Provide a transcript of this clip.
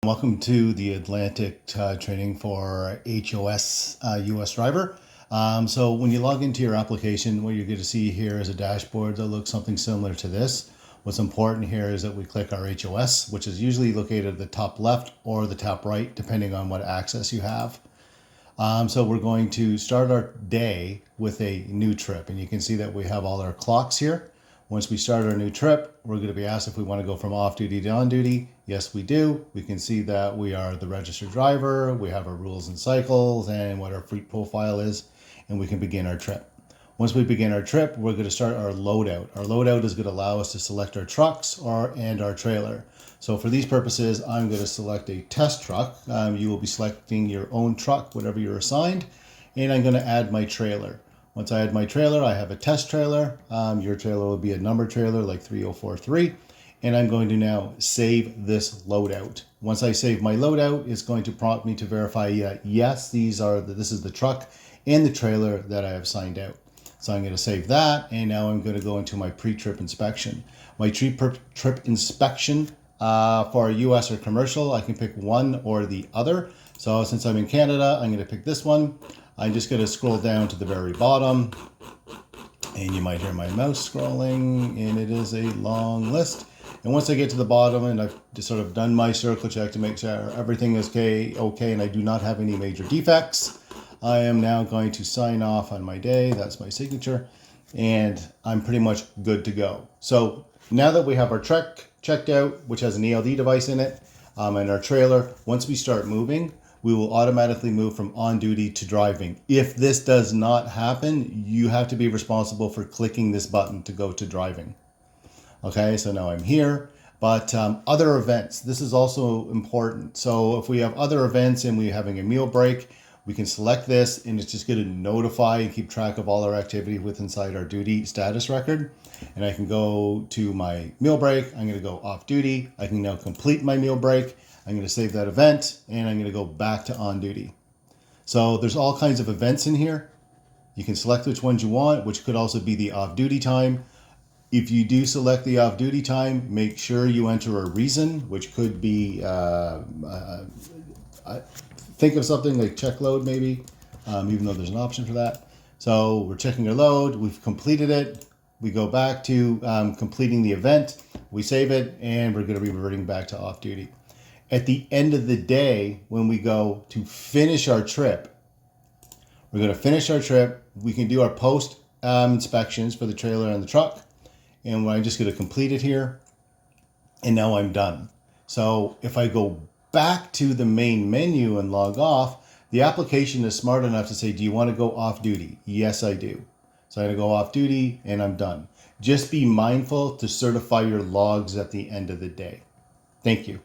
Welcome to the Atlantic training for HOS US driver. So when you log into your application, what you're going to see here is a dashboard that looks something similar to this. What's important here is that we click our HOS, which is usually located at the top left or the top right, depending on what access you have. So we're going to start our day with a new trip, and you can see that we have all our clocks here. Once we start our new trip, we're going to be asked if we want to go from off duty to on duty. Yes, we do. We can see that we are the registered driver. We have our rules and cycles and what our fleet profile is, and we can begin our trip. Once we begin our trip, we're going to start our loadout. Our loadout is going to allow us to select our trucks and our trailer. So for these purposes, I'm going to select a test truck. You will be selecting your own truck, whatever you're assigned, and I'm going to add my trailer. Once I add my trailer, I have a test trailer. Your trailer will be a number trailer like 3043. And I'm going to now save this loadout. Once I save my loadout, it's going to prompt me to verify, yes, this is the truck and the trailer that I have signed out. So I'm going to save that. And now I'm going to go into my pre-trip inspection. My trip inspection for US or commercial, I can pick one or the other. So since I'm in Canada, I'm going to pick this one. I'm just going to scroll down to the very bottom, and you might hear my mouse scrolling, and it is a long list. And once I get to the bottom and I've just sort of done my circle check to make sure everything is okay, and I do not have any major defects, I am now going to sign off on my day. That's my signature, and I'm pretty much good to go. So now that we have our truck checked out, which has an ELD device in it, and our trailer, once we start moving, we will automatically move from on duty to driving. If this does not happen, you have to be responsible for clicking this button to go to driving. Okay, so now I'm here, but other events, this is also important. So if we have other events and we're having a meal break, we can select this, and it's just going to notify and keep track of all our activity inside our duty status record. And I can go to my meal break. I'm going to go off duty. I can now complete my meal break. I'm going to save that event, and I'm going to go back to on duty. So there's all kinds of events in here. You can select which ones you want, which could also be the off duty time. If you do select the off duty time, make sure you enter a reason, which could be, think of something like check load maybe, even though there's an option for that. So we're checking our load, we've completed it. We go back to completing the event, we save it, and we're going to be reverting back to off duty. At the end of the day, when we go to finish our trip, we're going to finish our trip. We can do our post inspections for the trailer and the truck. And I'm just going to complete it here. And now I'm done. So if I go back to the main menu and log off, the application is smart enough to say, do you want to go off duty? Yes, I do. So I'm going to go off duty and I'm done. Just be mindful to certify your logs at the end of the day. Thank you.